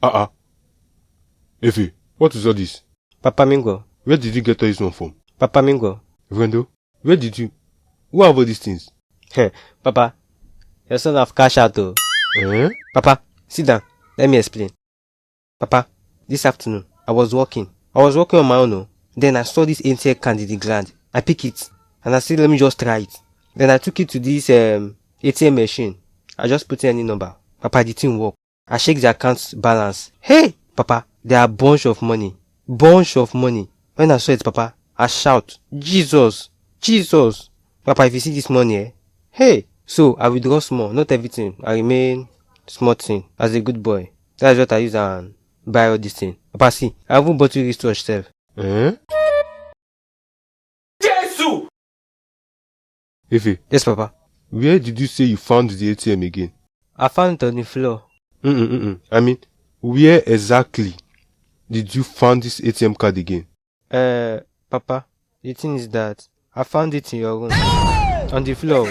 Efe, what is all this? Papa Mingo. Where did you get all this one from? Papa Mingo. Vendo, where did you? Who have all these things? Papa, your son have cash out though. Papa, sit down. Let me explain. Papa, this afternoon, I was walking on my own. Then I saw this ATM card in the ground. I pick it. And I said, let me just try it. Then I took it to this ATM machine. I just put in any number. Papa, the thing work. I check the account balance. Hey! Papa, there are bunch of money. When I saw it, Papa, I shout, Jesus! Jesus! Papa, if you see this money, hey! So, I withdraw small, not everything. I remain small thing, as a good boy. That's what I use and buy all this thing. Papa, see, I haven't bought you wristwatch self. Jesus! Efe. Yes, Papa. Where did you say you found the ATM again? I found it on the floor. I mean, where exactly did you find this ATM card again? Papa, the thing is that I found it in your room. On the floor.